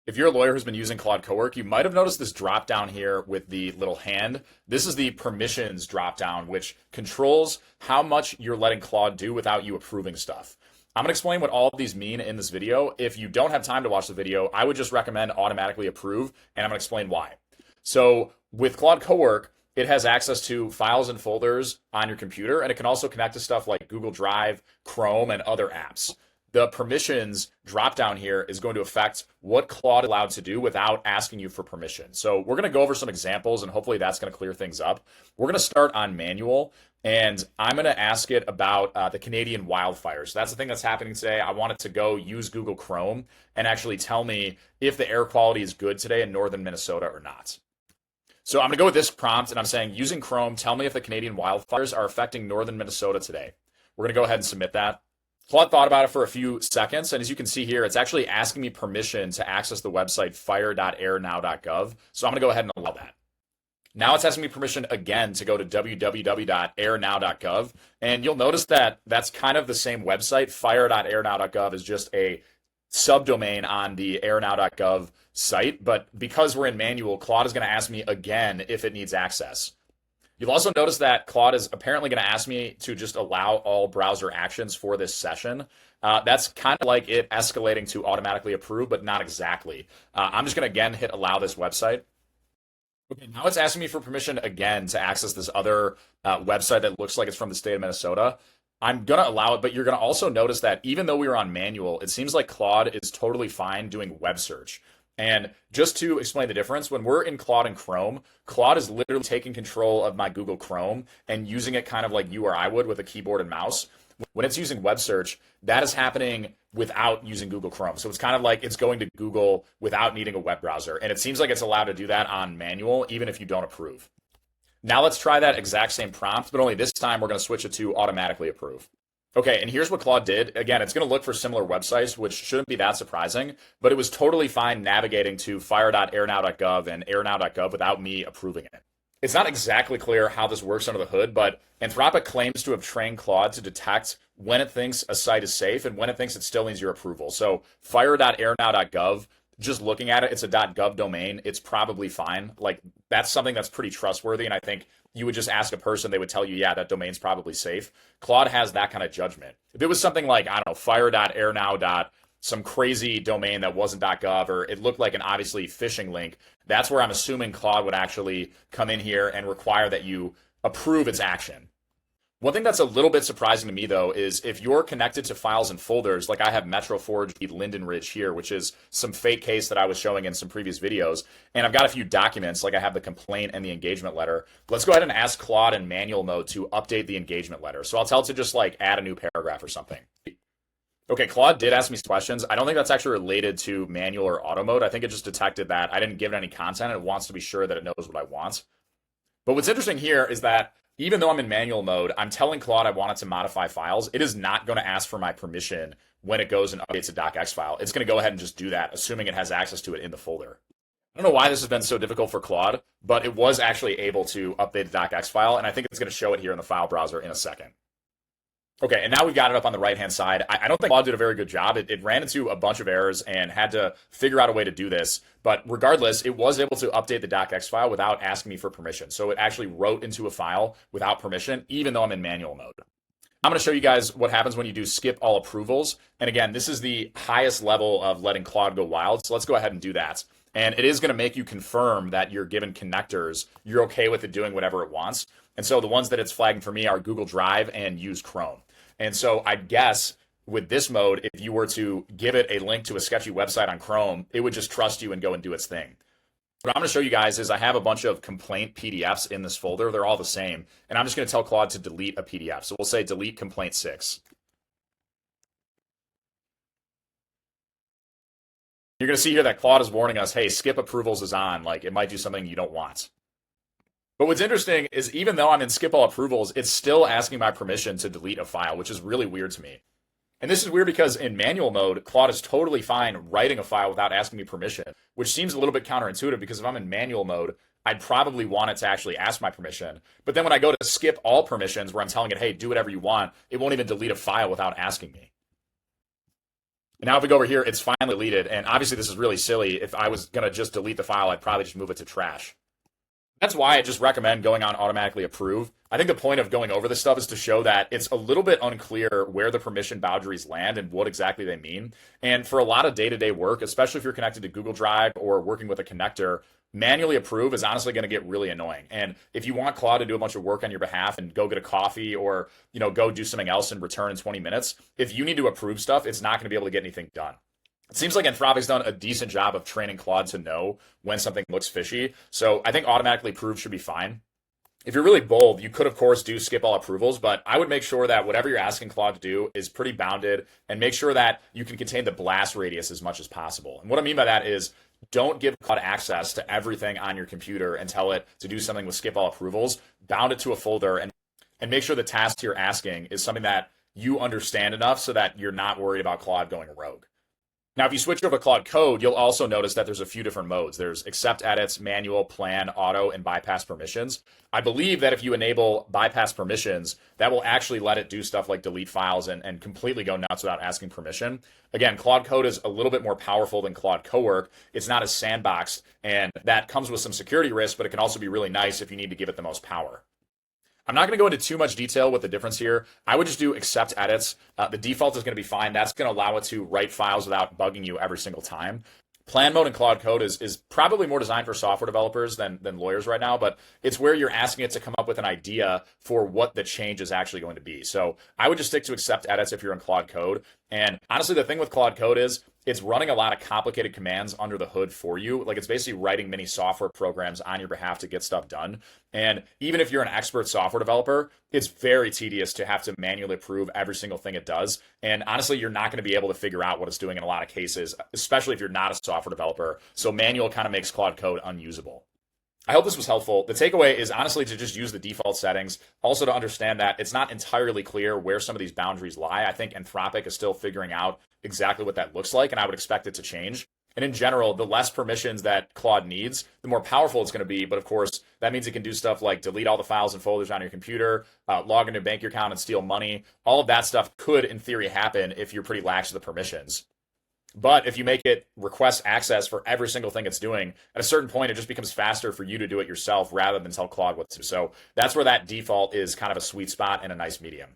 If you're a lawyer who's been using Claude Cowork, you might have noticed this drop down here with the little hand. This is the permissions drop down, which controls how much you're letting Claude do without you approving stuff. I'm going to explain what all of these mean in this video. If you don't have time to watch the video, I would just recommend automatically approve, and I'm going to explain why. So with Claude Cowork, it has access to files and folders on your computer, and it can also connect to stuff like Google Drive, Chrome, and other apps. The permissions drop down here is going to affect what Claude is allowed to do without asking you for permission. So we're going to go over some examples, and hopefully that's going to clear things up. We're going to start on manual, and I'm going to ask it about the Canadian wildfires. That's the thing that's happening today. I want it to go use Google Chrome and actually tell me if the air quality is good today in northern Minnesota or not. So I'm going to go with this prompt, and I'm saying, using Chrome, tell me if the Canadian wildfires are affecting northern Minnesota today. We're going to go ahead and submit that. Claude thought about it for a few seconds, and as you can see here, it's actually asking me permission to access the website fire.airnow.gov. So I'm going to go ahead and allow that. Now it's asking me permission again to go to www.airnow.gov, and you'll notice that that's kind of the same website. Fire.airnow.gov is just a subdomain on the airnow.gov site, but because we're in manual, Claude is going to ask me again if it needs access. You'll also notice that Claude is apparently going to ask me to just allow all browser actions for this session. That's kind of like it escalating to automatically approve, but not exactly. I'm just going to again hit allow this website. Okay, now it's asking me for permission again to access this other website that looks like it's from the state of Minnesota. I'm going to allow it, but you're going to also notice that even though we were on manual, it seems like Claude is totally fine doing web search. And just to explain the difference, when we're in Claude and Chrome, Claude is literally taking control of my Google Chrome and using it kind of like you or I would with a keyboard and mouse. When it's using web search, that is happening without using Google Chrome. So it's kind of like it's going to Google without needing a web browser. And it seems like it's allowed to do that on manual, even if you don't approve. Now let's try that exact same prompt, but only this time we're going to switch it to automatically approve. Okay, and here's what Claude did. Again, it's going to look for similar websites, which shouldn't be that surprising, but it was totally fine navigating to fire.airnow.gov and airnow.gov without me approving it. It's not exactly clear how this works under the hood, but Anthropic claims to have trained Claude to detect when it thinks a site is safe and when it thinks it still needs your approval. So fire.airnow.gov, just looking at it, it's a .gov domain. It's probably fine. Like, that's something that's pretty trustworthy, and I think you would just ask a person, they would tell you, yeah, that domain's probably safe. Claude has that kind of judgment. If it was something like, I don't know, fire.airnow. Some crazy domain that wasn't .gov, or it looked like an obviously phishing link, that's where I'm assuming Claude would actually come in here and require that you approve its action. One thing that's a little bit surprising to me, though, is if you're connected to files and folders, like I have Metro Forge Linden Ridge here, which is some fake case that I was showing in some previous videos, and I've got a few documents, like I have the complaint and the engagement letter. Let's go ahead and ask Claude in manual mode to update the engagement letter. So I'll tell it to just like add a new paragraph or something. Okay, Claude did ask me some questions. I don't think that's actually related to manual or auto mode. I think it just detected that I didn't give it any content. It wants to be sure that it knows what I want. But what's interesting here is that even though I'm in manual mode, I'm telling Claude I want it to modify files. It is not going to ask for my permission when it goes and updates a docx file. It's going to go ahead and just do that, assuming it has access to it in the folder. I don't know why this has been so difficult for Claude, but it was actually able to update the docx file, and I think it's going to show it here in the file browser in a second. Okay, and now we've got it up on the right-hand side. I don't think Claude did a very good job. It ran into a bunch of errors and had to figure out a way to do this. But regardless, it was able to update the docx file without asking me for permission. So it actually wrote into a file without permission, even though I'm in manual mode. I'm going to show you guys what happens when you do skip all approvals. And again, this is the highest level of letting Claude go wild. So let's go ahead and do that. And it is going to make you confirm that you're given connectors. You're okay with it doing whatever it wants. And so the ones that it's flagging for me are Google Drive and use Chrome. And so I guess with this mode, if you were to give it a link to a sketchy website on Chrome, it would just trust you and go and do its thing. What I'm going to show you guys is I have a bunch of complaint PDFs in this folder. They're all the same. And I'm just going to tell Claude to delete a PDF. So we'll say delete complaint 6. You're going to see here that Claude is warning us, hey, skip approvals is on. Like, it might do something you don't want. But what's interesting is even though I'm in skip all approvals, it's still asking my permission to delete a file, which is really weird to me. And this is weird because in manual mode, Claude is totally fine writing a file without asking me permission, which seems a little bit counterintuitive because if I'm in manual mode, I'd probably want it to actually ask my permission. But then when I go to skip all permissions where I'm telling it, hey, do whatever you want, it won't even delete a file without asking me. And now if we go over here, it's finally deleted. And obviously this is really silly. If I was going to just delete the file, I'd probably just move it to trash. That's why I just recommend going on automatically approve. I think the point of going over this stuff is to show that it's a little bit unclear where the permission boundaries land and what exactly they mean. And for a lot of day-to-day work, especially if you're connected to Google Drive or working with a connector, manually approve is honestly going to get really annoying. And if you want Claude to do a bunch of work on your behalf and go get a coffee or, go do something else and return in 20 minutes, if you need to approve stuff, it's not going to be able to get anything done. It seems like Anthropic's done a decent job of training Claude to know when something looks fishy. So I think automatically approve should be fine. If you're really bold, you could, of course, do skip all approvals, but I would make sure that whatever you're asking Claude to do is pretty bounded and make sure that you can contain the blast radius as much as possible. And what I mean by that is don't give Claude access to everything on your computer and tell it to do something with skip all approvals. Bound it to a folder and make sure the task you're asking is something that you understand enough so that you're not worried about Claude going rogue. Now, if you switch over to Claude Code, you'll also notice that there's a few different modes. There's accept edits, manual, plan, auto, and bypass permissions. I believe that if you enable bypass permissions, that will actually let it do stuff like delete files and completely go nuts without asking permission. Again, Claude Code is a little bit more powerful than Claude Cowork. It's not as sandboxed, and that comes with some security risk, but it can also be really nice if you need to give it the most power. I'm not going to go into too much detail with the difference here. I would just do accept edits. The default is going to be fine. That's going to allow it to write files without bugging you every single time. Plan mode in Claude Code is probably more designed for software developers than lawyers right now, but it's where you're asking it to come up with an idea for what the change is actually going to be. So I would just stick to accept edits if you're in Claude Code. And honestly, the thing with Claude Code is it's running a lot of complicated commands under the hood for you. Like it's basically writing mini software programs on your behalf to get stuff done. And even if you're an expert software developer, it's very tedious to have to manually approve every single thing it does. And honestly, you're not going to be able to figure out what it's doing in a lot of cases, especially if you're not a software developer. So manual kind of makes Claude Code unusable. I hope this was helpful. The takeaway is honestly to just use the default settings. Also to understand that it's not entirely clear where some of these boundaries lie. I think Anthropic is still figuring out exactly what that looks like, and I would expect it to change. And in general, the less permissions that Claude needs, the more powerful it's going to be. But of course, that means it can do stuff like delete all the files and folders on your computer, log into a bank account and steal money. All of that stuff could, in theory, happen if you're pretty lax with the permissions. But if you make it request access for every single thing it's doing, at a certain point, it just becomes faster for you to do it yourself rather than tell Claude what to do. So that's where that default is kind of a sweet spot and a nice medium.